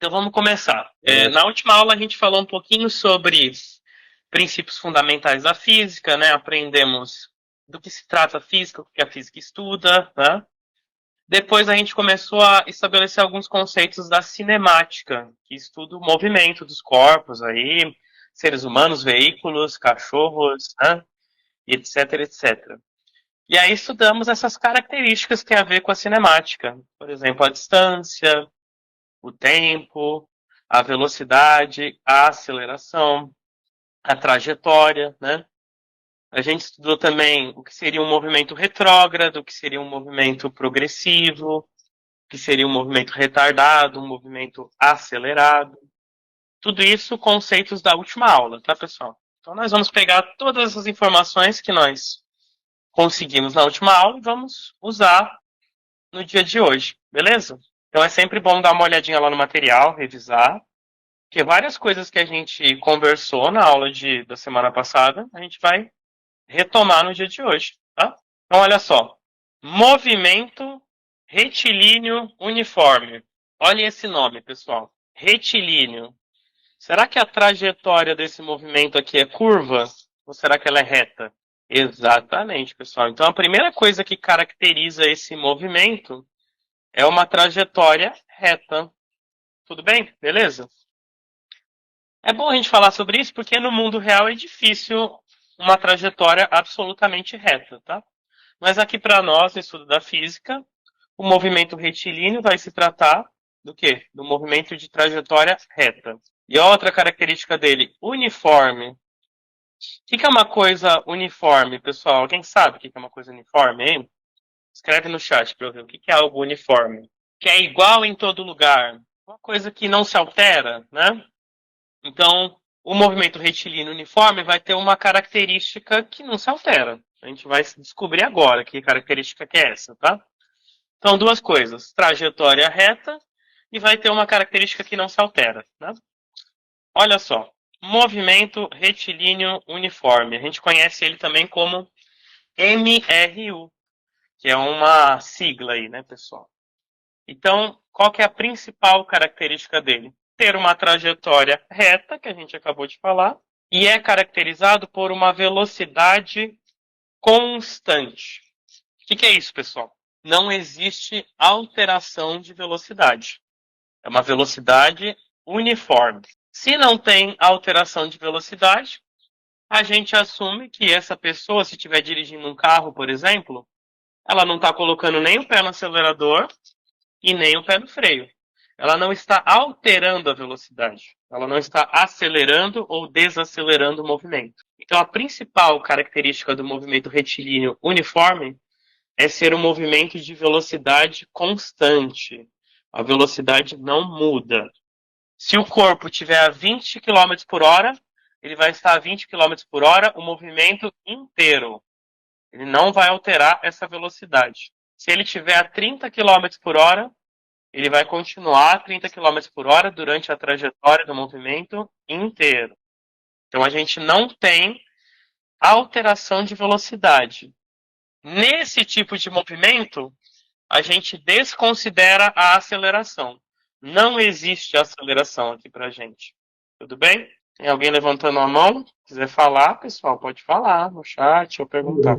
Então vamos começar. Beleza. Na última aula a gente falou um pouquinho sobre princípios fundamentais da física, né? Aprendemos do que se trata a física, o que a física estuda, né? Depois a gente começou a estabelecer alguns conceitos da cinemática, que estuda o movimento dos corpos aí, seres humanos, veículos, cachorros, né? E etc, etc. E aí estudamos essas características que têm a ver com a cinemática. Por exemplo, a distância, o tempo, a velocidade, a aceleração, a trajetória, né? A gente estudou também o que seria um movimento retrógrado, o que seria um movimento progressivo, o que seria um movimento retardado, um movimento acelerado. Tudo isso conceitos da última aula, tá, pessoal? Então nós vamos pegar todas essas informações que nós conseguimos na última aula e vamos usar no dia de hoje, beleza? Então é sempre bom dar uma olhadinha lá no material, revisar, porque várias coisas que a gente conversou na aula da semana passada, a gente vai retomar no dia de hoje, tá? Então, olha só. Movimento retilíneo uniforme. Olha esse nome, pessoal. Retilíneo. Será que a trajetória desse movimento aqui é curva? Ou será que ela é reta? Exatamente, pessoal. Então, a primeira coisa que caracteriza esse movimento é uma trajetória reta. Tudo bem? Beleza? É bom a gente falar sobre isso porque no mundo real é difícil uma trajetória absolutamente reta, tá? Mas aqui para nós, no estudo da física, o movimento retilíneo vai se tratar do quê? Do movimento de trajetória reta. E outra característica dele, uniforme. O que é uma coisa uniforme, pessoal? Alguém sabe o que é uma coisa uniforme, hein? Escreve no chat para eu ver o que é algo uniforme. Que é igual em todo lugar. Uma coisa que não se altera, né? Então, o movimento retilíneo uniforme vai ter uma característica que não se altera. A gente vai descobrir agora que característica que é essa, tá? Então, duas coisas: trajetória reta e vai ter uma característica que não se altera, né? Olha só, movimento retilíneo uniforme. A gente conhece ele também como MRU, que é uma sigla aí, né, pessoal? Então, qual que é a principal característica dele? Ter uma trajetória reta, que a gente acabou de falar, e é caracterizado por uma velocidade constante. O que é isso, pessoal? Não existe alteração de velocidade. É uma velocidade uniforme. Se não tem alteração de velocidade, a gente assume que essa pessoa, se estiver dirigindo um carro, por exemplo, ela não está colocando nem o pé no acelerador e nem o pé no freio. Ela não está alterando a velocidade. Ela não está acelerando ou desacelerando o movimento. Então, a principal característica do movimento retilíneo uniforme é ser um movimento de velocidade constante. A velocidade não muda. Se o corpo estiver a 20 km por hora, ele vai estar a 20 km por hora o movimento inteiro. Ele não vai alterar essa velocidade. Se ele estiver a 30 km por hora, ele vai continuar a 30 km por hora durante a trajetória do movimento inteiro. Então a gente não tem alteração de velocidade. Nesse tipo de movimento, a gente desconsidera a aceleração. Não existe aceleração aqui pra gente. Tudo bem? Tem alguém levantando a mão? Quiser falar, pessoal, pode falar no chat ou perguntar.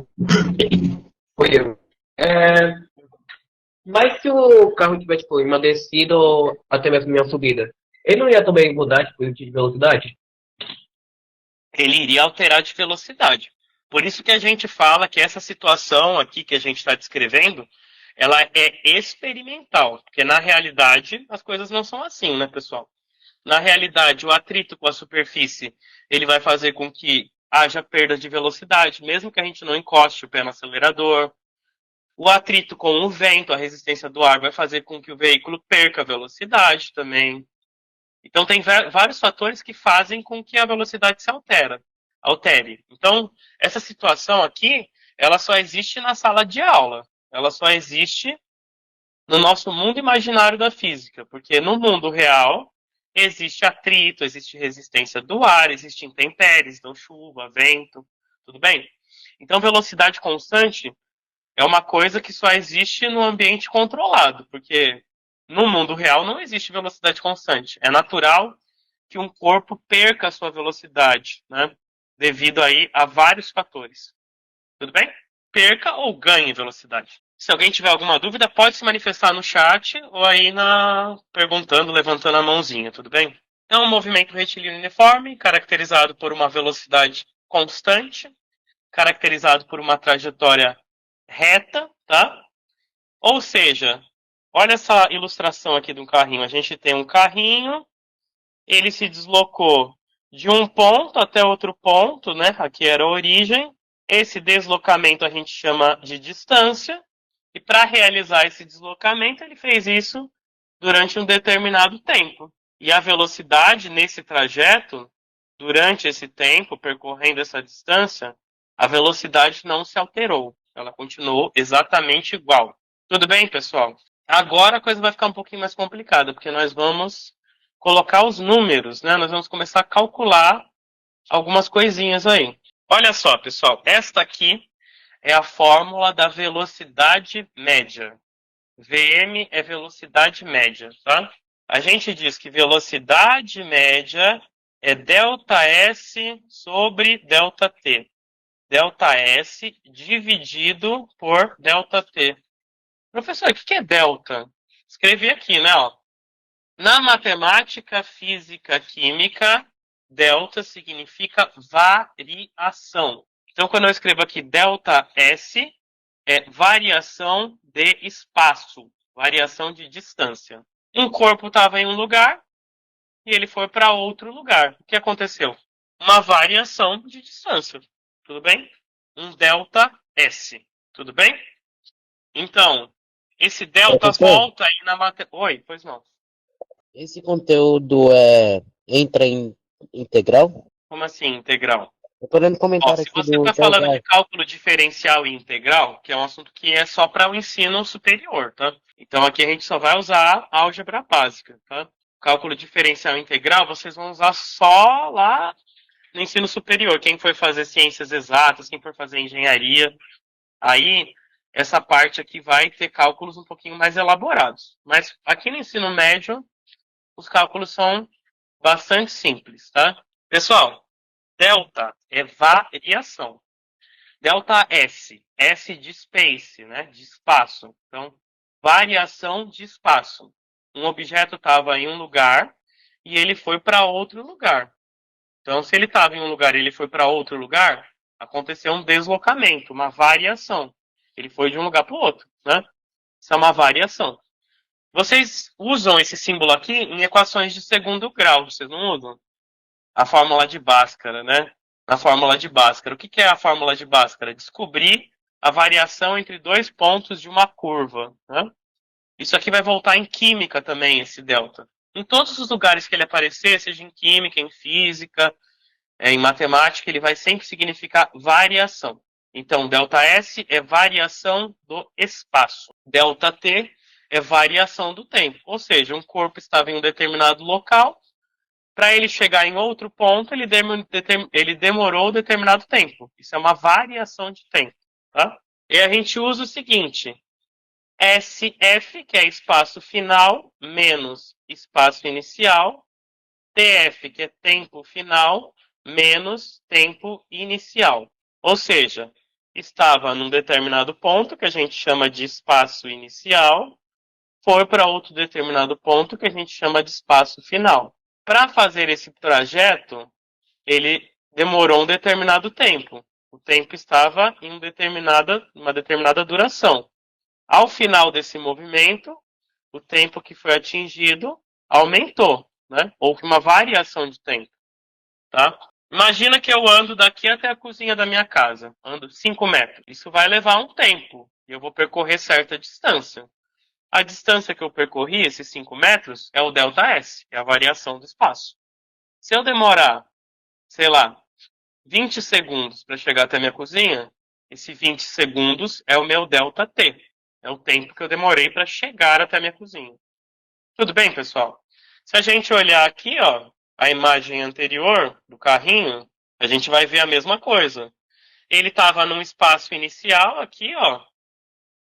Foi eu. É, mas se o carro tiver, tipo, em uma descida ou até mesmo em uma subida, ele não ia também mudar, tipo, de velocidade? Ele iria alterar de velocidade. Por isso que a gente fala que essa situação aqui que a gente está descrevendo, ela é experimental, porque na realidade as coisas não são assim, né, pessoal? Na realidade, o atrito com a superfície, ele vai fazer com que haja perda de velocidade, mesmo que a gente não encoste o pé no acelerador. O atrito com o vento, a resistência do ar, vai fazer com que o veículo perca velocidade também. Então, tem vários fatores que fazem com que a velocidade se altere. Então, essa situação aqui, ela só existe na sala de aula. Ela só existe no nosso mundo imaginário da física, porque no mundo real existe atrito, existe resistência do ar, existem intempéries, então chuva, vento, tudo bem? Então, velocidade constante é uma coisa que só existe no ambiente controlado, porque No mundo real não existe velocidade constante. É natural que um corpo perca a sua velocidade, né? Devido aí a vários fatores. Tudo bem? Perca ou ganhe velocidade. Se alguém tiver alguma dúvida, pode se manifestar no chat ou aí perguntando, levantando a mãozinha, tudo bem? É um movimento retilíneo uniforme, caracterizado por uma velocidade constante, caracterizado por uma trajetória reta, tá? Ou seja, olha essa ilustração aqui do carrinho. A gente tem um carrinho, ele se deslocou de um ponto até outro ponto, né? Aqui era a origem. Esse deslocamento a gente chama de distância. E para realizar esse deslocamento, ele fez isso durante um determinado tempo. E a velocidade nesse trajeto, durante esse tempo, percorrendo essa distância, a velocidade não se alterou. Ela continuou exatamente igual. Tudo bem, pessoal? Agora a coisa vai ficar um pouquinho mais complicada, porque nós vamos colocar os números, né? Nós vamos começar a calcular algumas coisinhas aí. Olha só, pessoal, esta aqui é a fórmula da velocidade média. Vm é velocidade média, tá? A gente diz que velocidade média é ΔS sobre ΔT. ΔS dividido por ΔT. Professor, o que é delta? Escrevi aqui, né? Ó. Na matemática, física, química, delta significa variação. Então, quando eu escrevo aqui delta S, é variação de espaço, variação de distância. Um corpo estava em um lugar e ele foi para outro lugar. O que aconteceu? Uma variação de distância. Tudo bem? Um delta S. Tudo bem? Então, esse delta Professor, volta aí na matemática. Oi, pois não. esse conteúdo entra em integral? Como assim, integral? Eu tô lendo Ó, comentário se aqui você do está falando de Theodore. cálculo diferencial e integral, que é um assunto que é só para o ensino superior, tá? Então aqui a gente só vai usar álgebra básica, tá? Cálculo diferencial e integral vocês vão usar só lá no ensino superior. Quem for fazer ciências exatas, quem for fazer engenharia, aí essa parte aqui vai ter cálculos um pouquinho mais elaborados. Mas aqui no ensino médio, os cálculos são bastante simples, tá? Pessoal, delta é variação. Delta S, S de space, né, de espaço. Então, variação de espaço. Um objeto estava em um lugar e ele foi para outro lugar. Então, se ele estava em um lugar e ele foi para outro lugar, aconteceu um deslocamento, uma variação. Ele foi de um lugar para o outro, né? Isso é uma variação. Vocês usam esse símbolo aqui em equações de segundo grau, vocês não usam? A fórmula de Bhaskara, né? Na fórmula de Bhaskara. O que é a fórmula de Bhaskara? Descobrir a variação entre dois pontos de uma curva. Né? Isso aqui vai voltar em química também, esse delta. Em todos os lugares que ele aparecer, seja em química, em física, em matemática, ele vai sempre significar variação. Então, delta S é variação do espaço. Delta T é variação do tempo. Ou seja, um corpo estava em um determinado local, para ele chegar em outro ponto, ele demorou determinado tempo. Isso é uma variação de tempo. Tá? E a gente usa o seguinte: SF, que é espaço final, menos espaço inicial, TF, que é tempo final, menos tempo inicial. Ou seja, estava num determinado ponto, que a gente chama de espaço inicial, foi para outro determinado ponto, que a gente chama de espaço final. Para fazer esse trajeto, ele demorou um determinado tempo. O tempo estava em uma determinada duração. Ao final desse movimento, o tempo que foi atingido aumentou, né? Houve uma variação de tempo, tá? Imagina que eu ando daqui até a cozinha da minha casa, ando 5 metros. Isso vai levar um tempo e eu vou percorrer certa distância. A distância que eu percorri, esses 5 metros, é o ΔS, é a variação do espaço. Se eu demorar, sei lá, 20 segundos para chegar até a minha cozinha, esse 20 segundos é o meu ΔT. É o tempo que eu demorei para chegar até a minha cozinha. Tudo bem, pessoal? Se a gente olhar aqui, ó, a imagem anterior do carrinho, a gente vai ver a mesma coisa. Ele estava num espaço inicial aqui, ó.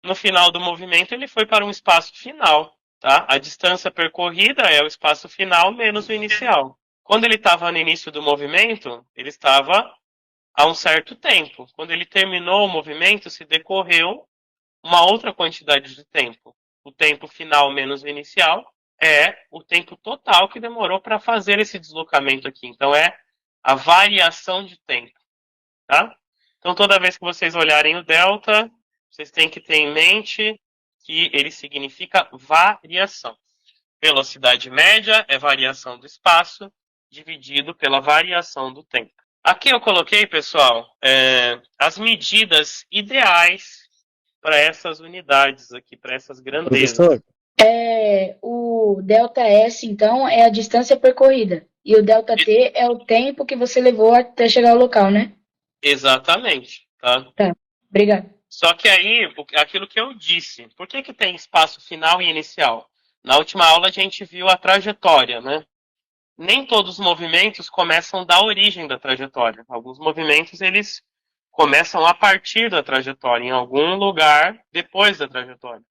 No final do movimento, ele foi para um espaço final. Tá? A distância percorrida é o espaço final menos o inicial. Quando ele estava no início do movimento, ele estava a um certo tempo. Quando ele terminou o movimento, se decorreu uma outra quantidade de tempo. O tempo final menos o inicial é o tempo total que demorou para fazer esse deslocamento aqui. Então é a variação de tempo, tá? Então toda vez que vocês olharem o delta, vocês têm que ter em mente que ele significa variação. Velocidade média é variação do espaço dividido pela variação do tempo. Aqui eu coloquei, pessoal, as medidas ideais para essas unidades aqui, para essas grandezas. Professor, O delta S, então, é a distância percorrida. E o delta T é o tempo que você levou até chegar ao local, né? Exatamente, tá? Tá, obrigado. Só que aí, aquilo que eu disse, por que tem espaço final e inicial? Na última aula a gente viu a trajetória, né? Nem todos os movimentos começam da origem da trajetória. Alguns movimentos, eles começam a partir da trajetória, em algum lugar depois da trajetória.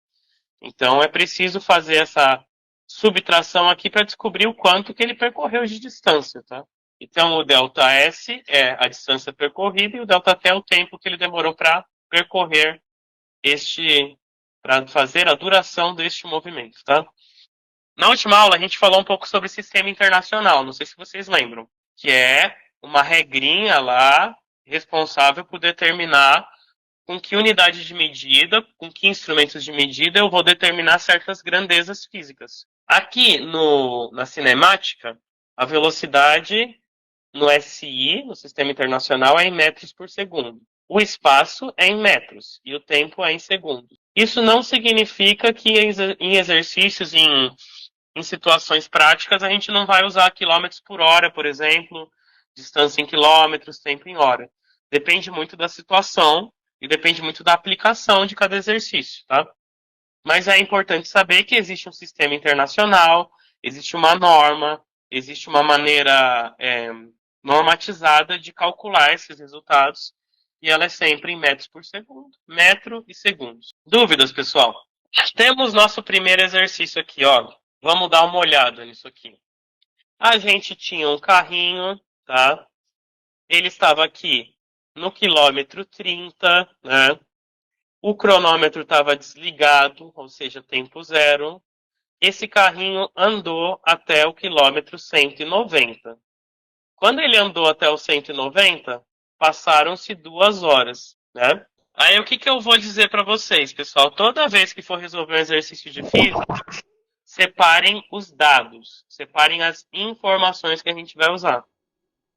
Então é preciso fazer essa subtração aqui para descobrir o quanto que ele percorreu de distância, tá? Então o delta S é a distância percorrida e o delta T é o tempo que ele demorou para percorrer para fazer a duração deste movimento, tá? Na última aula a gente falou um pouco sobre sistema internacional, não sei se vocês lembram, que é uma regrinha lá responsável por determinar com que unidade de medida, com que instrumentos de medida eu vou determinar certas grandezas físicas. Aqui na cinemática, a velocidade no SI, no Sistema Internacional, é em metros por segundo. O espaço é em metros e o tempo é em segundos. Isso não significa que em exercícios, em situações práticas, a gente não vai usar quilômetros por hora, por exemplo, distância em quilômetros, tempo em hora. Depende muito da situação e depende muito da aplicação de cada exercício, tá? Mas é importante saber que existe um sistema internacional, existe uma norma, existe uma maneira normatizada de calcular esses resultados e ela é sempre em metros por segundo, metro e segundos. Dúvidas, pessoal? Temos nosso primeiro exercício aqui, ó. Vamos dar uma olhada nisso aqui. A gente tinha um carrinho, tá? Ele estava aqui no quilômetro 30, né? O cronômetro estava desligado, ou seja, tempo zero. Esse carrinho andou até o quilômetro 190. Quando ele andou até o 190, passaram-se 2 horas, né? Aí o que eu vou dizer para vocês, pessoal? Toda vez que for resolver um exercício de física, separem os dados, separem as informações que a gente vai usar,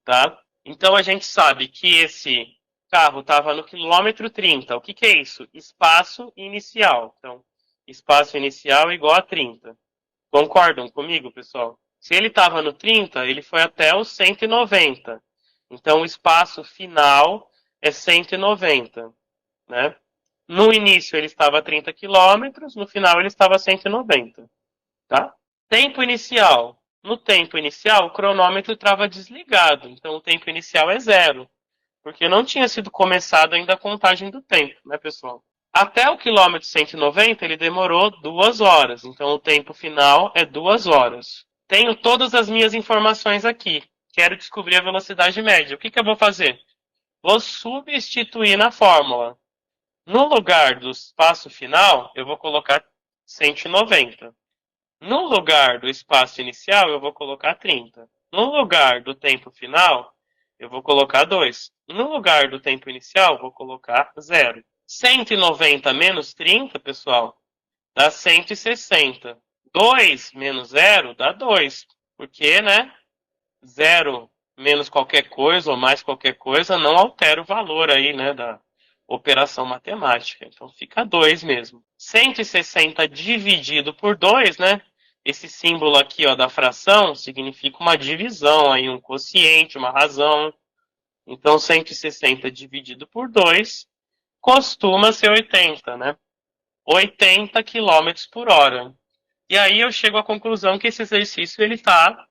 tá? Então a gente sabe que esse carro estava no quilômetro 30. O que é isso? Espaço inicial. Então, espaço inicial igual a 30. Concordam comigo, pessoal? Se ele estava no 30, ele foi até o 190. Então, o espaço final é 190, né? No início ele estava a 30 quilômetros, no final ele estava a 190, tá? Tempo inicial. No tempo inicial, o cronômetro estava desligado, então o tempo inicial é zero, porque não tinha sido começada ainda a contagem do tempo, né, pessoal? Até o quilômetro 190 ele demorou 2 horas, então o tempo final é 2 horas. Tenho todas as minhas informações aqui. Quero descobrir a velocidade média. O que eu vou fazer? Vou substituir na fórmula. No lugar do espaço final, eu vou colocar 190. No lugar do espaço inicial, eu vou colocar 30. No lugar do tempo final, eu vou colocar 2. No lugar do tempo inicial, vou colocar 0. 190 menos 30, pessoal, dá 160. 2 menos 0 dá 2. Porque, né? 0 menos qualquer coisa ou mais qualquer coisa não altera o valor aí, né, da operação matemática. Então fica 2 mesmo. 160 dividido por 2, né? Esse símbolo aqui, ó, da fração significa uma divisão aí, um quociente, uma razão. Então 160 dividido por 2 costuma ser 80, né? 80 quilômetros por hora. E aí eu chego à conclusão que esse exercício ele está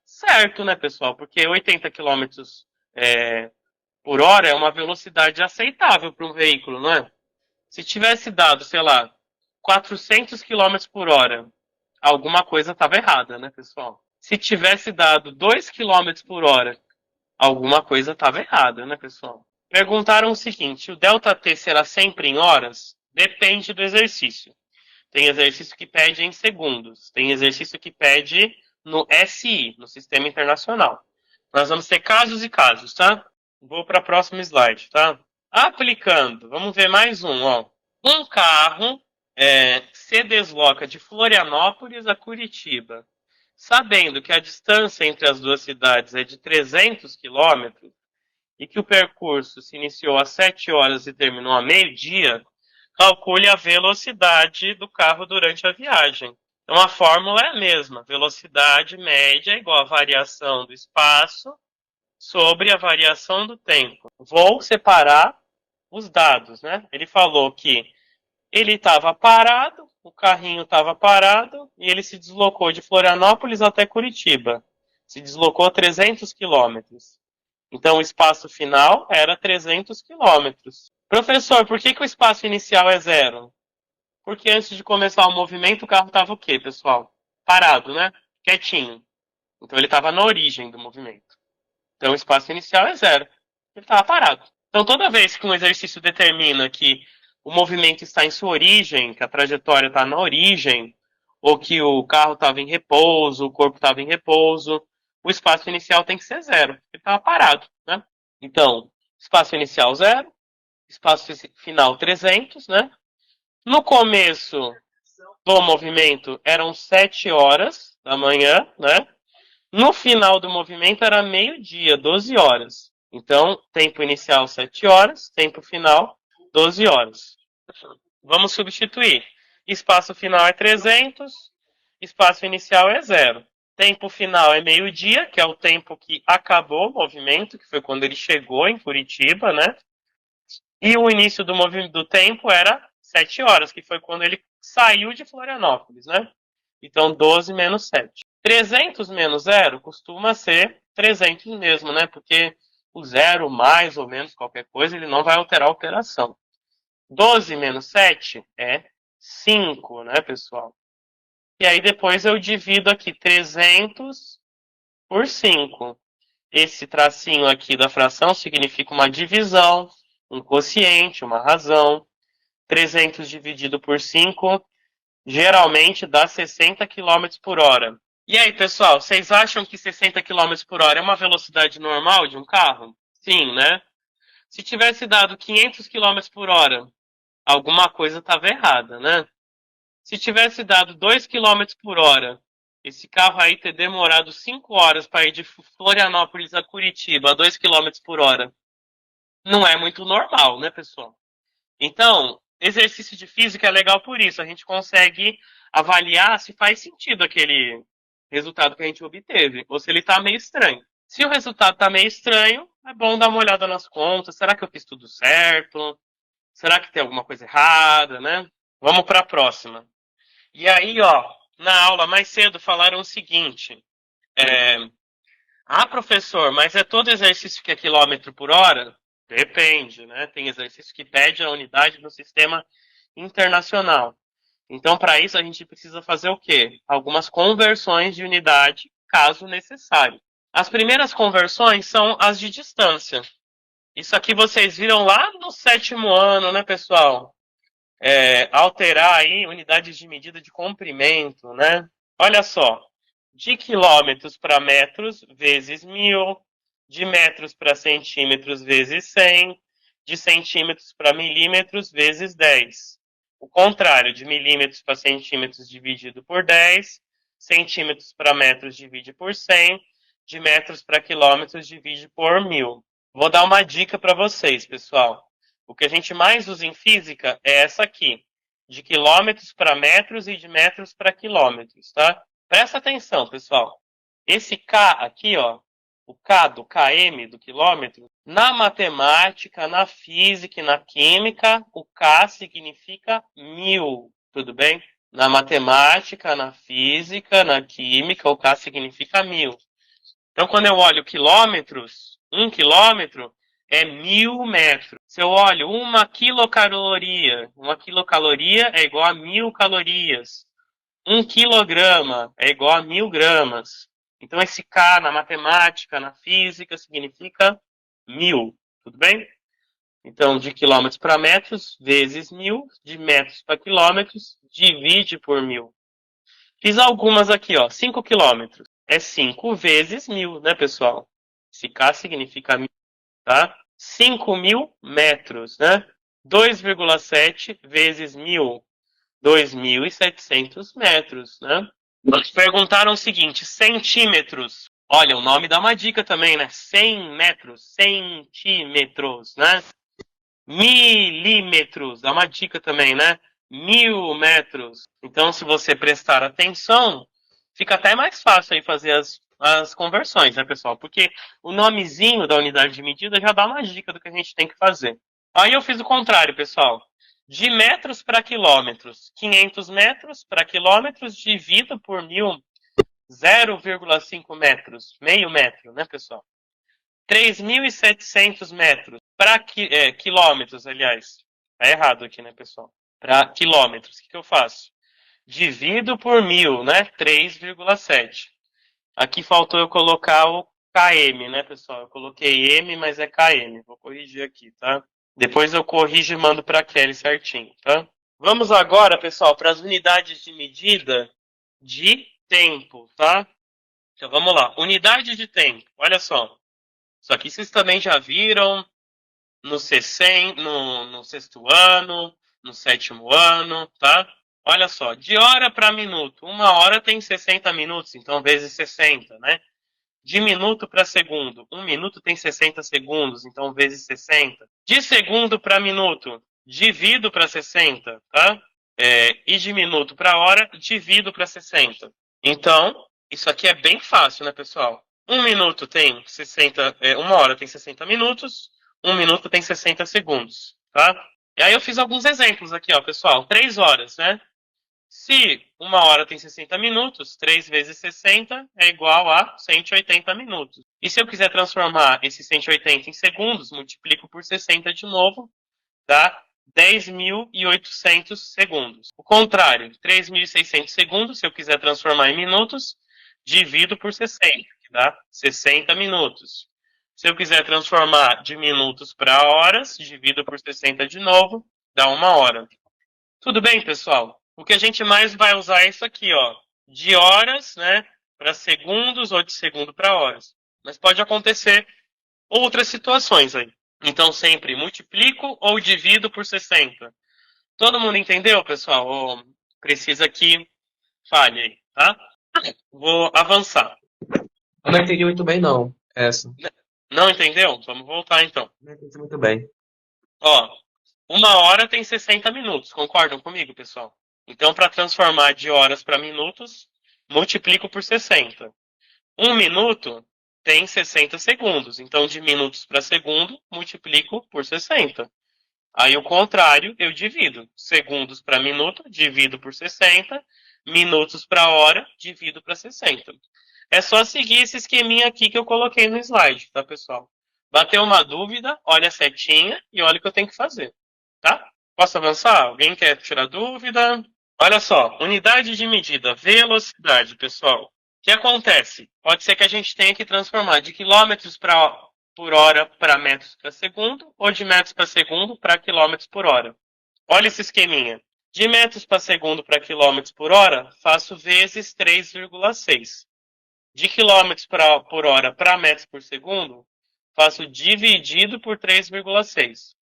certo, né, pessoal? Porque 80 quilômetros por hora é uma velocidade aceitável para um veículo, não é? Se tivesse dado, sei lá, 400 quilômetros por hora alguma coisa estava errada, né, pessoal? Se tivesse dado 2 km por hora, alguma coisa estava errada, né, pessoal? Perguntaram o seguinte: o ΔT será sempre em horas? Depende do exercício. Tem exercício que pede em segundos, tem exercício que pede no SI, no Sistema Internacional. Nós vamos ter casos e casos, tá? Vou para o próximo slide, tá? Aplicando, vamos ver mais um, ó. Um carro se desloca de Florianópolis a Curitiba, sabendo que a distância entre as duas cidades é de 300 quilômetros e que o percurso se iniciou às 7 horas e terminou a meio-dia, calcule a velocidade do carro durante a viagem. Então a fórmula é a mesma, velocidade média é igual à variação do espaço sobre a variação do tempo. Vou separar os dados, né? Ele falou que ele estava parado, o carrinho estava parado e ele se deslocou de Florianópolis até Curitiba. Se deslocou 300 quilômetros. Então o espaço final era 300 quilômetros. Professor, por que o espaço inicial é zero? Porque antes de começar o movimento, o carro estava o quê, pessoal? Parado, né? Quietinho. Então ele estava na origem do movimento. Então o espaço inicial é zero. Ele estava parado. Então toda vez que um exercício determina que o movimento está em sua origem, que a trajetória está na origem, ou que o carro estava em repouso, o corpo estava em repouso, o espaço inicial tem que ser zero. Ele estava parado, né? Então, espaço inicial zero, espaço final 300, né? No começo do movimento eram 7 horas da manhã, né? No final do movimento era meio-dia, 12 horas. Então, tempo inicial 7 horas, tempo final 12 horas. Vamos substituir. Espaço final é 300, espaço inicial é zero. Tempo final é meio-dia, que é o tempo que acabou o movimento, que foi quando ele chegou em Curitiba, né? E o início do tempo era 7 horas, que foi quando ele saiu de Florianópolis, né? Então, 12 menos 7. 300 menos 0 costuma ser 300 mesmo, né? Porque o zero, mais ou menos qualquer coisa, ele não vai alterar a operação. 12 menos 7 é 5, né, pessoal? E aí depois eu divido aqui 300 por 5. Esse tracinho aqui da fração significa uma divisão, um quociente, uma razão. 300 dividido por 5 geralmente dá 60 km por hora. E aí, pessoal, vocês acham que 60 km por hora é uma velocidade normal de um carro? Sim, né? Se tivesse dado 500 km por hora, alguma coisa estava errada, né? Se tivesse dado 2 km por hora, esse carro aí ter demorado 5 horas para ir de Florianópolis a Curitiba a 2 km por hora, não é muito normal, né, pessoal? Então, exercício de física é legal por isso. A gente consegue avaliar se faz sentido aquele resultado que a gente obteve, ou se ele está meio estranho. Se o resultado está meio estranho, é bom dar uma olhada nas contas. Será que eu fiz tudo certo? Será que tem alguma coisa errada, né? Vamos para a próxima. E aí, ó, na aula mais cedo falaram o seguinte: professor, mas é todo exercício que é quilômetro por hora? Depende, né? Tem exercício que pede a unidade no sistema internacional. Então, para isso, a gente precisa fazer o quê? Algumas conversões de unidade, caso necessário. As primeiras conversões são as de distância. Isso aqui vocês viram lá no 7º ano, né, pessoal? Alterar aí unidades de medida de comprimento, né? Olha só, de quilômetros para metros vezes 1000, de metros para centímetros vezes 100, de centímetros para milímetros vezes 10. O contrário, de milímetros para centímetros dividido por 10, centímetros para metros divide por 100, de metros para quilômetros divide por 1000. Vou dar uma dica para vocês, pessoal. O que a gente mais usa em física é essa aqui, de quilômetros para metros e de metros para quilômetros, tá? Presta atenção, pessoal. Esse K aqui, ó, o K do km, do quilômetro, na matemática, na física e na química, o K significa 1000, tudo bem? Na matemática, na física, na química, o K significa 1000. Então, quando eu olho quilômetros, 1 quilômetro é 1000 metros. Se eu olho uma quilocaloria é igual a 1000 calorias. 1 quilograma é igual a 1000 gramas. Então, esse K na matemática, na física, significa 1000. Tudo bem? Então, de quilômetros para metros, vezes 1000, de metros para quilômetros, divide por 1000. Fiz algumas aqui, ó. 5 quilômetros é 5 vezes 1000, né, pessoal? Esse K significa 1000, tá? 5.000 metros, né? 2,7 vezes 1000, 2.700 metros, né? Nos perguntaram o seguinte, centímetros. Olha, o nome dá uma dica também, né? 100 metros, centímetros, né? Milímetros, dá uma dica também, né? 1000 metros. Então, se você prestar atenção, fica até mais fácil aí fazer as conversões, né, pessoal? Porque o nomezinho da unidade de medida já dá uma dica do que a gente tem que fazer. Aí eu fiz o contrário, pessoal. De metros para quilômetros. 500 metros para quilômetros divido por 1000, 0,5 metros. Meio metro, né, pessoal? 3.700 metros para quilômetros, aliás. Tá errado aqui, né, pessoal? Para quilômetros. O que eu faço? Divido por 1000, né? 3,7. Aqui faltou eu colocar o km, né, pessoal? Eu coloquei m, mas é km. Vou corrigir aqui, tá? Depois eu corrijo e mando para a Kelly certinho, tá? Vamos agora, pessoal, para as unidades de medida de tempo, tá? Então vamos lá. Unidade de tempo. Olha só. Isso aqui vocês também já viram no sexto ano, no sétimo ano, tá? Olha só, de hora para minuto. 1 hora tem 60 minutos, então vezes 60, né? De minuto para segundo. 1 minuto tem 60 segundos, então vezes 60. De segundo para minuto, divido para 60, tá? E de minuto para hora, divido para 60. Então, isso aqui é bem fácil, né, pessoal? 1 minuto tem 60, 1 hora tem 60 minutos, 1 minuto tem 60 segundos, tá? E aí eu fiz alguns exemplos aqui, ó, pessoal. 3 horas, né? Se 1 hora tem 60 minutos, 3 vezes 60 é igual a 180 minutos. E se eu quiser transformar esse 180 em segundos, multiplico por 60 de novo, dá 10.800 segundos. O contrário, 3.600 segundos, se eu quiser transformar em minutos, divido por 60, que dá 60 minutos. Se eu quiser transformar de minutos para horas, divido por 60 de novo, dá 1 hora. Tudo bem, pessoal? O que a gente mais vai usar é isso aqui, ó. De horas, né, para segundos ou de segundo para horas. Mas pode acontecer outras situações aí. Então, sempre multiplico ou divido por 60. Todo mundo entendeu, pessoal? Ou precisa que fale aí, tá? Vou avançar. Eu não entendi muito bem, não. Essa. Não entendeu? Vamos voltar, então. Não entendi muito bem. Ó, 1 hora tem 60 minutos. Concordam comigo, pessoal? Então, para transformar de horas para minutos, multiplico por 60. 1 minuto tem 60 segundos. Então, de minutos para segundo, multiplico por 60. Aí, o contrário, eu divido. Segundos para minuto, divido por 60. Minutos para hora, divido para 60. É só seguir esse esqueminha aqui que eu coloquei no slide, tá, pessoal? Bateu uma dúvida, olha a setinha e olha o que eu tenho que fazer, tá? Posso avançar? Alguém quer tirar dúvida? Olha só, unidade de medida, velocidade, pessoal. O que acontece? Pode ser que a gente tenha que transformar de quilômetros por hora para metros por segundo ou de metros por segundo para quilômetros por hora. Olha esse esqueminha. De metros por segundo para quilômetros por hora, faço vezes 3,6. De quilômetros por hora para metros por segundo, faço dividido por 3,6.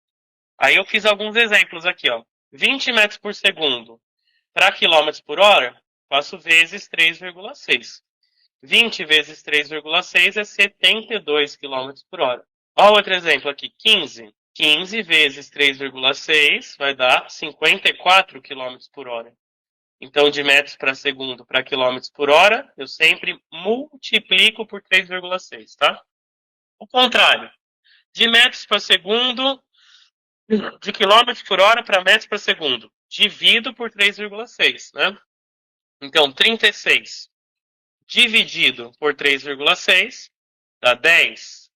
Aí eu fiz alguns exemplos aqui, ó. 20 metros por segundo para quilômetros por hora, faço vezes 3,6. 20 vezes 3,6 é 72 km por hora. Olha outro exemplo aqui, 15. 15 vezes 3,6 vai dar 54 km por hora. Então, de metros para segundo para quilômetros por hora, eu sempre multiplico por 3,6, tá? O contrário. De metros para segundo, de quilômetros por hora para metros por segundo. Divido por 3,6, né? Então, 36 dividido por 3,6 dá 10.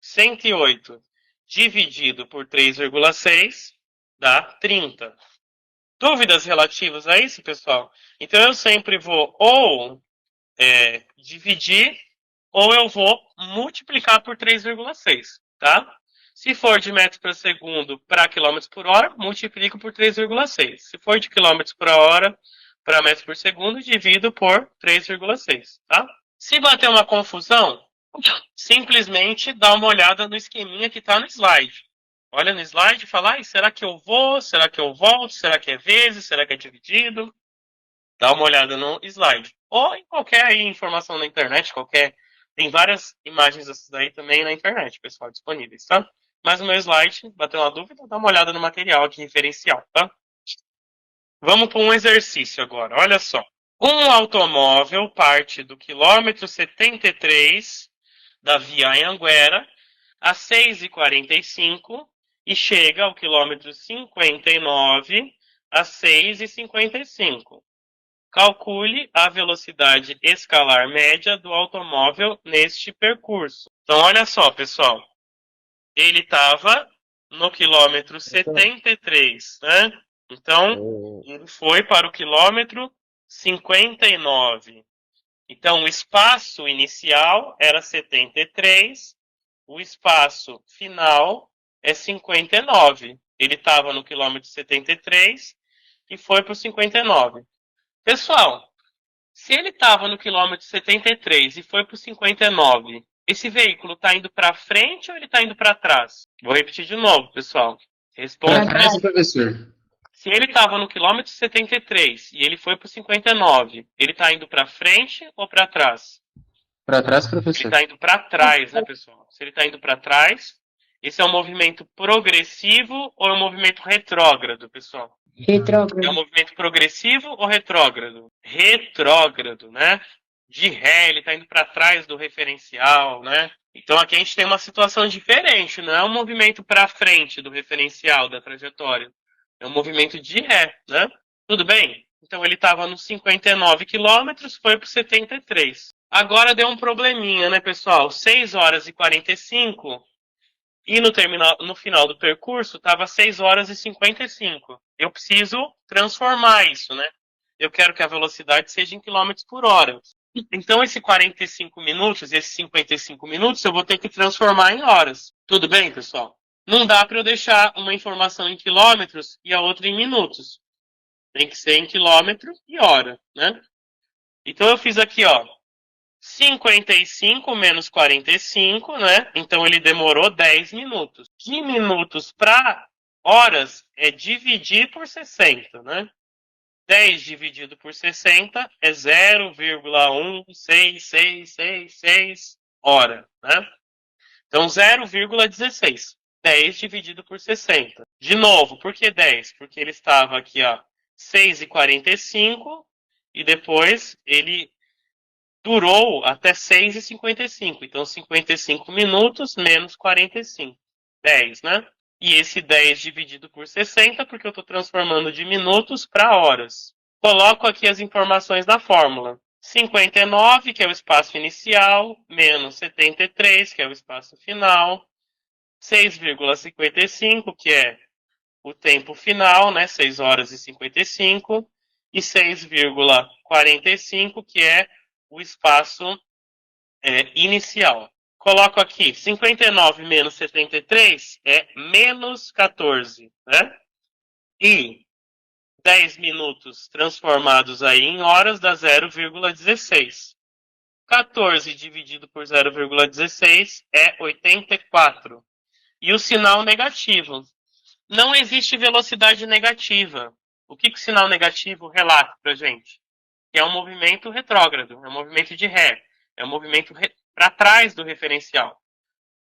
108 dividido por 3,6 dá 30. Dúvidas relativas a isso, pessoal? Então eu sempre vou ou dividir ou eu vou multiplicar por 3,6, tá? Se for de metros por segundo para quilômetros por hora, multiplico por 3,6. Se for de quilômetros por hora para metros por segundo, divido por 3,6, tá? Se bater uma confusão, simplesmente dá uma olhada no esqueminha que está no slide. Olha no slide e fala, será que eu vou? Será que eu volto? Será que é vezes? Será que é dividido? Dá uma olhada no slide. Ou em qualquer aí, informação na internet, tem várias imagens dessas daí também na internet, pessoal, disponíveis, tá? Mas no meu slide, bateu uma dúvida, dá uma olhada no material aqui referencial, tá? Vamos para um exercício agora, olha só. Um automóvel parte do quilômetro 73 da via Anhanguera às 6h45 e chega ao quilômetro 59 às 6h55. Calcule a velocidade escalar média do automóvel neste percurso. Então, olha só, pessoal. Ele estava no quilômetro 73, né? Então, ele foi para o quilômetro 59. Então, o espaço inicial era 73, o espaço final é 59. Ele estava no quilômetro 73 e foi para o 59. Pessoal, se ele estava no quilômetro 73 e foi para o 59, esse veículo está indo para frente ou ele está indo para trás? Vou repetir de novo, pessoal. Responda. Para trás, professor. Se ele estava no quilômetro 73 e ele foi para o 59, ele está indo para frente ou para trás? Para trás, Ele professor. está indo para trás, né, pessoal? Se ele está indo para trás, esse é um movimento progressivo ou é um movimento retrógrado, pessoal? É um Retrógrado. movimento progressivo ou retrógrado? Retrógrado, né? De ré, ele está indo para trás do referencial, né? Então aqui a gente tem uma situação diferente, não é um movimento para frente do referencial, da trajetória. É um movimento de ré, né? Tudo bem? Então ele estava nos 59 quilômetros, foi para 73. Agora deu um probleminha, né, pessoal? 6h45 e no final do percurso estava 6h55. Eu preciso transformar isso, né? Eu quero que a velocidade seja em quilômetros por hora. Então, esses 45 minutos, esses 55 minutos, eu vou ter que transformar em horas. Tudo bem, pessoal? Não dá para eu deixar uma informação em quilômetros e a outra em minutos. Tem que ser em quilômetro e hora, né? Então, eu fiz aqui, ó, 55 menos 45, né? Então, ele demorou 10 minutos. De minutos para horas é dividir por 60, né? 10 dividido por 60 é 0,16666 hora, né? Então, 0,16. 10 dividido por 60. De novo, por que 10? Porque ele estava aqui, ó, 6h45 e depois ele durou até 6h55. Então, 55 minutos menos 45. 10, né? E esse 10 dividido por 60, porque eu estou transformando de minutos para horas. Coloco aqui as informações da fórmula. 59, que é o espaço inicial, menos 73, que é o espaço final. 6,55, que é o tempo final, né? 6h55. E 6,45, que é o espaço inicial. Coloco aqui, 59 menos 73 é menos 14, né? E 10 minutos transformados aí em horas dá 0,16. 14 dividido por 0,16 é 84. E o sinal negativo. Não existe velocidade negativa. O que o sinal negativo relata para a gente? Que é um movimento retrógrado, é um movimento de ré, é um movimento para trás do referencial.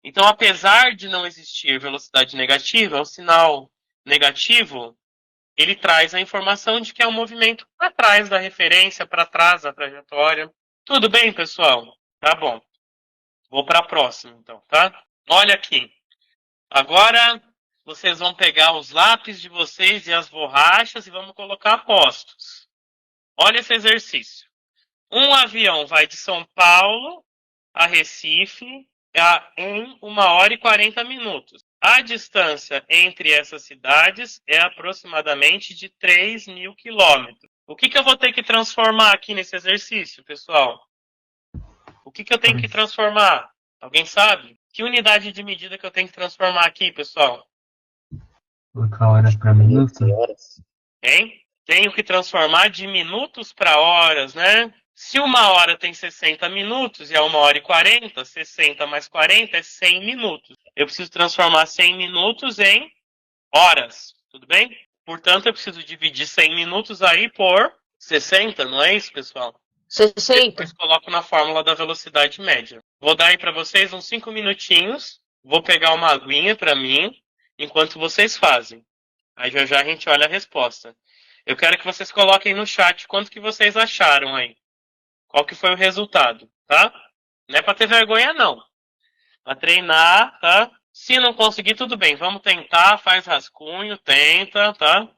Então, apesar de não existir velocidade negativa, o sinal negativo, ele traz a informação de que é um movimento para trás da referência, para trás da trajetória. Tudo bem, pessoal? Tá bom. Vou para a próxima, então, tá? Olha aqui. Agora, vocês vão pegar os lápis de vocês e as borrachas e vamos colocar postos. Olha esse exercício. Um avião vai de São Paulo a Recife em 1h40 minutos. A distância entre essas cidades é aproximadamente de 3.000 quilômetros. O que eu vou ter que transformar aqui nesse exercício, pessoal? O que eu tenho que transformar? Alguém sabe? Que unidade de medida que eu tenho que transformar aqui, pessoal? Colocar horas para minuto. Horas. Hein? Tenho que transformar de minutos para horas, né? Se uma hora tem 60 minutos e é 1h40, 60 mais 40 é 100 minutos. Eu preciso transformar 100 minutos em horas, tudo bem? Portanto, eu preciso dividir 100 minutos aí por 60, não é isso, pessoal? 60. Depois coloco na fórmula da velocidade média. Vou dar aí para vocês uns 5 minutinhos. Vou pegar uma aguinha para mim, enquanto vocês fazem. Aí já a gente olha a resposta. Eu quero que vocês coloquem no chat quanto que vocês acharam aí. Qual que foi o resultado, tá? Não é para ter vergonha, não. Para treinar, tá? Se não conseguir, tudo bem. Vamos tentar, faz rascunho, tenta, tá?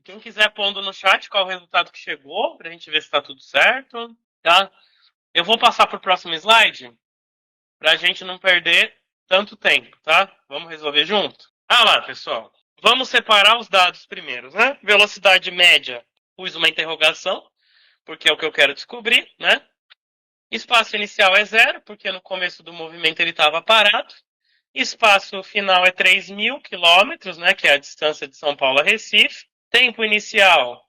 Quem quiser pondo no chat qual o resultado que chegou, pra gente ver se tá tudo certo, tá? Eu vou passar pro próximo slide, pra gente não perder tanto tempo, tá? Vamos resolver junto? Ah lá, pessoal. Vamos separar os dados primeiro, né? Velocidade média, pus uma interrogação, porque é o que eu quero descobrir, né? Espaço inicial é 0, porque no começo do movimento ele estava parado. Espaço final é 3.000 quilômetros, né? Que é a distância de São Paulo a Recife. Tempo inicial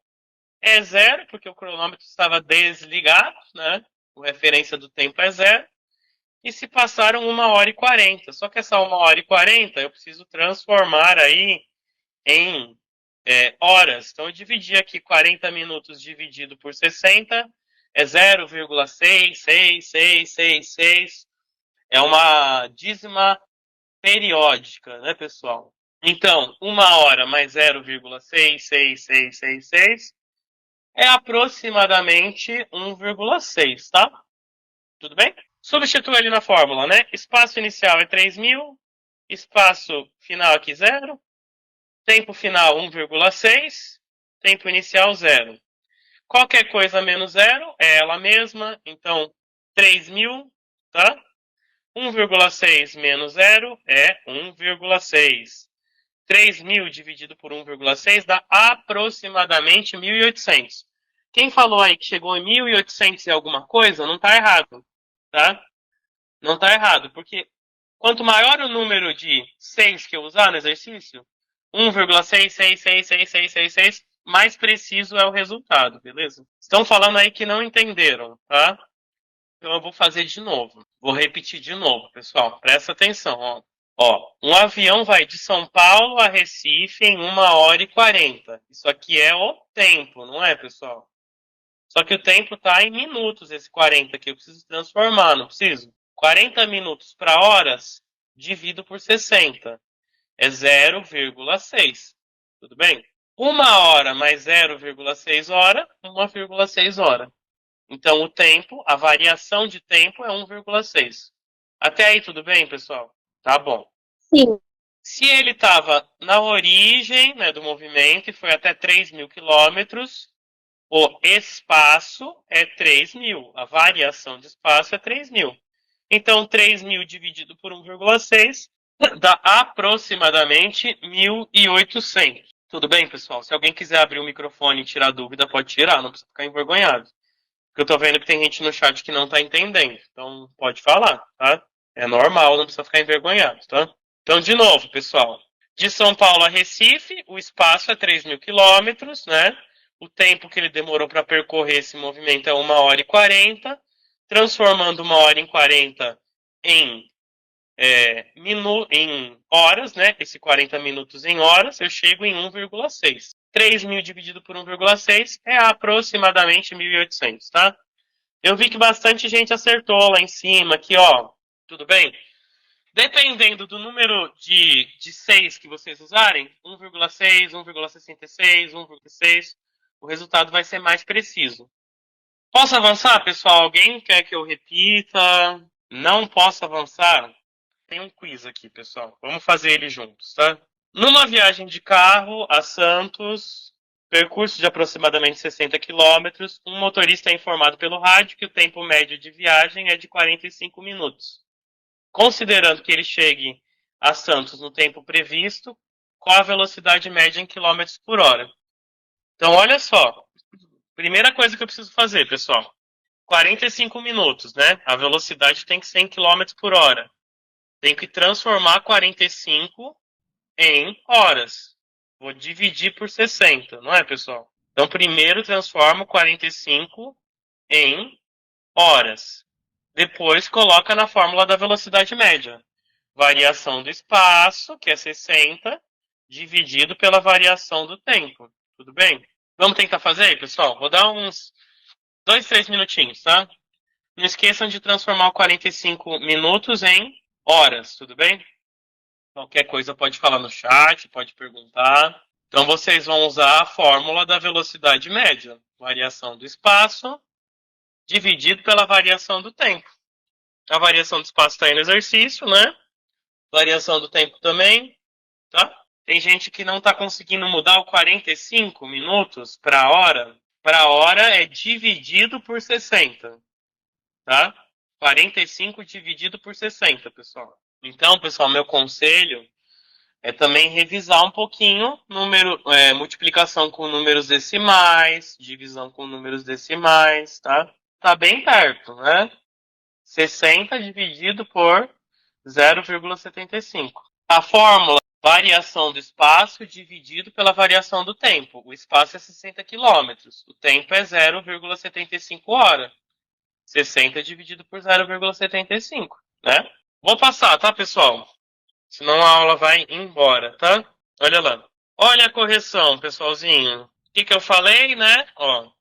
é 0, porque o cronômetro estava desligado, né? A referência do tempo é 0. E se passaram 1h40. Só que essa 1h40 eu preciso transformar aí em horas. Então eu dividi aqui 40 minutos dividido por 60, é 0,66666. É uma dízima periódica, né, pessoal? Então, 1 hora mais 0,66666 é aproximadamente 1,6, tá? Tudo bem? Substitua ele na fórmula, né? Espaço inicial é 3.000, espaço final aqui 0, tempo final 1,6, tempo inicial 0. Qualquer coisa menos 0 é ela mesma, então 3.000, tá? 1,6 menos 0 é 1,6. 3.000 dividido por 1,6 dá aproximadamente 1.800. Quem falou aí que chegou em 1.800 e alguma coisa, não está errado, tá? Não está errado, porque quanto maior o número de 6 que eu usar no exercício, 1,6666666, mais preciso é o resultado, beleza? Estão falando aí que não entenderam, tá? Então eu vou fazer de novo. Vou repetir de novo, pessoal. Presta atenção, ó. Ó, um avião vai de São Paulo a Recife em 1h40. Isso aqui é o tempo, não é, pessoal? Só que o tempo está em minutos, esse 40 aqui. Eu preciso transformar, não preciso? 40 minutos para horas, divido por 60. É 0,6. Tudo bem? 1 hora mais 0,6 hora, 1,6 hora. Então o tempo, a variação de tempo é 1,6. Até aí tudo bem, pessoal? Tá bom. Sim. Se ele estava na origem, né, do movimento e foi até 3.000 quilômetros, o espaço é 3.000. A variação de espaço é 3.000. Então 3.000 dividido por 1,6 dá aproximadamente 1.800. Tudo bem, pessoal? Se alguém quiser abrir o microfone e tirar dúvida, pode tirar, não precisa ficar envergonhado. Porque eu tô vendo que tem gente no chat que não tá entendendo. Então, pode falar, tá? É normal, não precisa ficar envergonhado, tá? Então, de novo, pessoal. De São Paulo a Recife, o espaço é 3.000 quilômetros, né? O tempo que ele demorou para percorrer esse movimento é 1h40. Transformando 1h40 em horas, né? Esse 40 minutos em horas, eu chego em 1,6. 3.000 dividido por 1,6 é aproximadamente 1.800, tá? Eu vi que bastante gente acertou lá em cima, aqui, ó. Tudo bem? Dependendo do número de 6 que vocês usarem, 1,6, 1,66, 1,6, o resultado vai ser mais preciso. Posso avançar, pessoal? Alguém quer que eu repita? Não posso avançar? Tem um quiz aqui, pessoal. Vamos fazer ele juntos, tá? Numa viagem de carro a Santos, percurso de aproximadamente 60 quilômetros, um motorista é informado pelo rádio que o tempo médio de viagem é de 45 minutos. Considerando que ele chegue a Santos no tempo previsto, qual a velocidade média em quilômetros por hora. Então, olha só. Primeira coisa que eu preciso fazer, pessoal. 45 minutos, né? A velocidade tem que ser em quilômetros por hora. Tem que transformar 45 em horas. Vou dividir por 60, não é, pessoal? Então, primeiro transformo 45 em horas. Depois, coloca na fórmula da velocidade média. Variação do espaço, que é 60, dividido pela variação do tempo. Tudo bem? Vamos tentar fazer aí, pessoal? Vou dar uns 2, 3 minutinhos, tá? Não esqueçam de transformar o 45 minutos em horas, tudo bem? Qualquer coisa pode falar no chat, pode perguntar. Então vocês vão usar a fórmula da velocidade média. Variação do espaço dividido pela variação do tempo. A variação do espaço está aí no exercício, né? Variação do tempo também, tá? Tem gente que não está conseguindo mudar o 45 minutos para hora. Para hora é dividido por 60, tá? 45 dividido por 60, pessoal. Então, pessoal, meu conselho é também revisar um pouquinho multiplicação com números decimais, divisão com números decimais, tá? Tá bem perto, né? 60 dividido por 0,75. A fórmula, variação do espaço dividido pela variação do tempo. O espaço é 60 km, o tempo é 0,75 hora. 60 dividido por 0,75, né? Vou passar, tá, pessoal? Senão a aula vai embora, tá? Olha lá. Olha a correção, pessoalzinho. O que eu falei, né? Ó,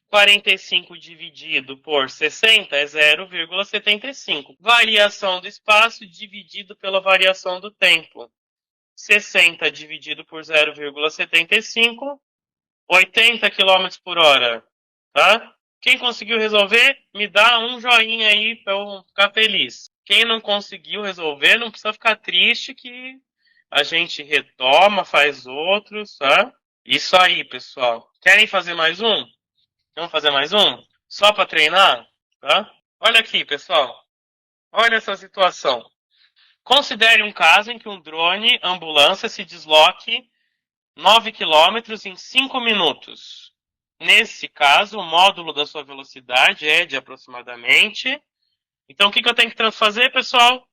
45 dividido por 60 é 0,75. Variação do espaço dividido pela variação do tempo. 60 dividido por 0,75, 80 km por hora, tá? Quem conseguiu resolver, me dá um joinha aí para eu ficar feliz. Quem não conseguiu resolver, não precisa ficar triste que a gente retoma, faz outros, tá? Isso aí, pessoal. Querem fazer mais um? Vamos fazer mais um? Só para treinar, tá? Olha aqui, pessoal. Olha essa situação. Considere um caso em que um drone ambulância se desloque 9 km em 5 minutos. Nesse caso, o módulo da sua velocidade é de aproximadamente. Então, o que eu tenho que fazer, pessoal?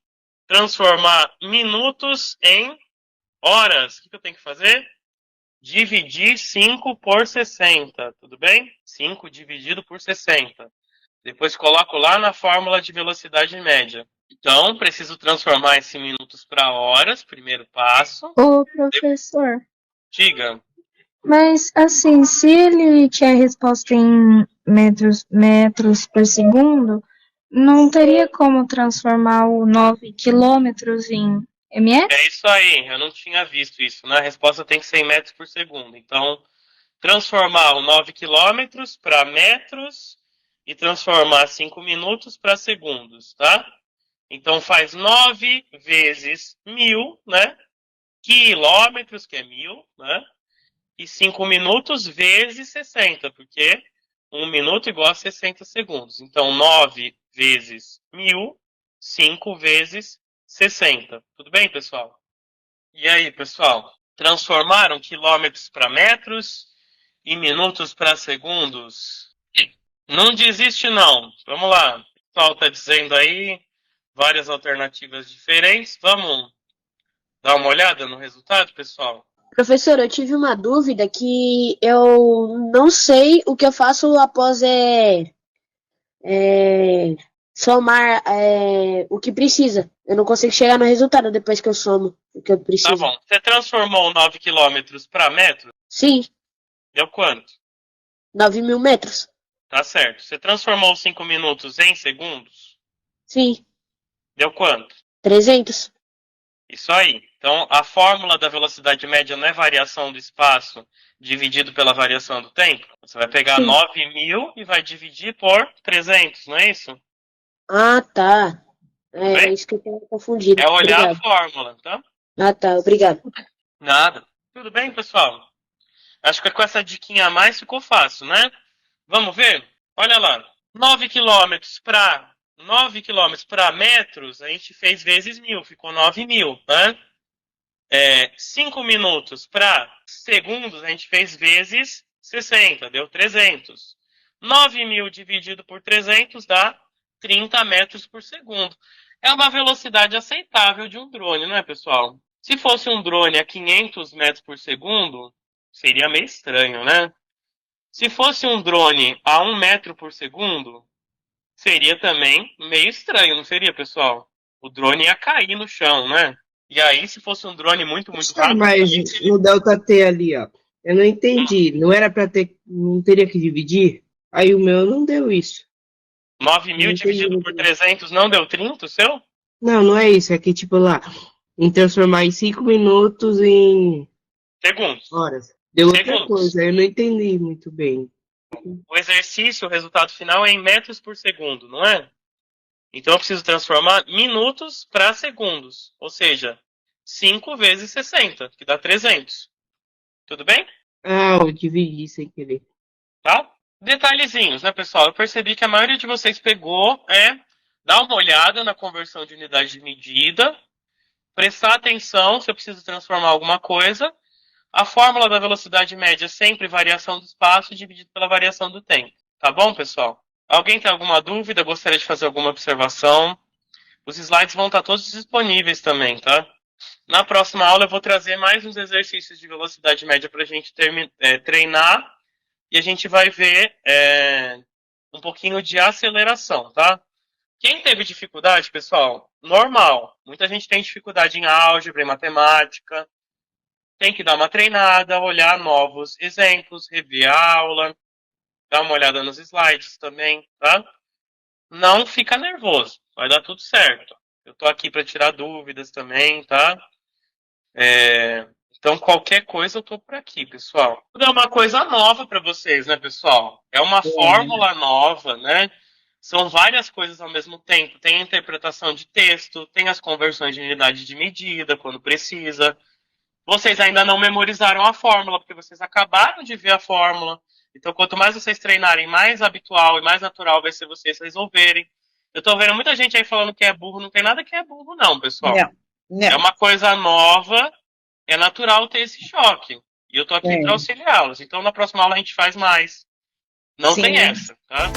Transformar minutos em horas. O que eu tenho que fazer? Dividir 5 por 60, tudo bem? 5 dividido por 60. Depois coloco lá na fórmula de velocidade média. Então, preciso transformar esses minutos para horas, primeiro passo. Ô, professor, Diga. mas assim, se ele tinha resposta em metros por segundo, não teria como transformar o 9 quilômetros em ms? É isso aí, eu não tinha visto isso, né? A resposta tem que ser em metros por segundo. Então, transformar o 9 quilômetros para metros e transformar 5 minutos para segundos, tá? Então, faz 9 vezes 1000, né? Quilômetros, que é 1000, né? E 5 minutos vezes 60, porque 1 minuto igual a 60 segundos. Então, 9 vezes 1000, 5 vezes 60. Tudo bem, pessoal? E aí, pessoal? Transformaram quilômetros para metros e minutos para segundos? Não desiste, não. Vamos lá. O pessoal está dizendo aí várias alternativas diferentes. Vamos dar uma olhada no resultado, pessoal? Professor, eu tive uma dúvida que eu não sei o que eu faço após somar o que precisa. Eu não consigo chegar no resultado depois que eu somo o que eu preciso. Tá bom. Você transformou 9 quilômetros para metros? Sim, Deu quanto? 9.000 metros. Tá certo. Você transformou 5 minutos em segundos? Sim, Deu quanto? 300. Isso aí. Então, a fórmula da velocidade média não é variação do espaço dividido pela variação do tempo? Você vai pegar Sim. 9.000 e vai dividir por 300, não é isso? Ah, tá. É Bem? isso que eu tenho confundido. É olhar Obrigado. a fórmula, tá? Ah, tá. Obrigado. Nada. Tudo bem, pessoal? Acho que com essa diquinha a mais ficou fácil, né? Vamos ver? Olha lá. 9 quilômetros para 9 quilômetros para metros, a gente fez vezes 1000, ficou 9.000, né? 5 minutos para segundos, a gente fez vezes 60, deu 300. 9.000 dividido por 300 dá 30 metros por segundo. É uma velocidade aceitável de um drone, não é, pessoal? Se fosse um drone a 500 metros por segundo, seria meio estranho, né? Se fosse um drone a 1 metro por segundo, seria também meio estranho, não seria, pessoal? O drone ia cair no chão, né? E aí, se fosse um drone muito rápido... Mas no Delta T ali, ó, eu não entendi. Não era pra ter. Não teria que dividir? Aí o meu não deu isso. 9.000 dividido por 300 não deu 30 o seu? Não, não é isso. É que, tipo, lá, em transformar em 5 minutos em Segundos. horas. Deu outra Segundos. coisa, eu não entendi muito bem. O exercício, o resultado final é em metros por segundo, não é? Então eu preciso transformar minutos para segundos. Ou seja, 5 vezes 60, que dá 300. Tudo bem? Ah, eu dividi sem querer. Tá? Detalhezinhos, né, pessoal? Eu percebi que a maioria de vocês pegou, dar uma olhada na conversão de unidade de medida, prestar atenção se eu preciso transformar alguma coisa. A fórmula da velocidade média é sempre variação do espaço dividido pela variação do tempo. Tá bom, pessoal? Alguém tem alguma dúvida? Gostaria de fazer alguma observação? Os slides vão estar todos disponíveis também, tá? Na próxima aula eu vou trazer mais uns exercícios de velocidade média para a gente treinar e a gente vai ver um pouquinho de aceleração, tá? Quem teve dificuldade, pessoal, normal. Muita gente tem dificuldade em álgebra, em matemática. Tem que dar uma treinada, olhar novos exemplos, rever a aula, dar uma olhada nos slides também, tá? Não fica nervoso, vai dar tudo certo. Eu tô aqui para tirar dúvidas também, tá? Então, qualquer coisa eu tô por aqui, pessoal. Tudo é uma coisa nova para vocês, né, pessoal? É uma fórmula nova, né? São várias coisas ao mesmo tempo. Tem a interpretação de texto, tem as conversões de unidade de medida, quando precisa. Vocês ainda não memorizaram a fórmula, porque vocês acabaram de ver a fórmula. Então, quanto mais vocês treinarem, mais habitual e mais natural vai ser vocês resolverem. Eu tô vendo muita gente aí falando que é burro. Não tem nada que é burro, não, pessoal. Não. É uma coisa nova, é natural ter esse choque. E eu tô aqui para auxiliá-los. Então, na próxima aula a gente faz mais. Não Sim. tem essa, tá?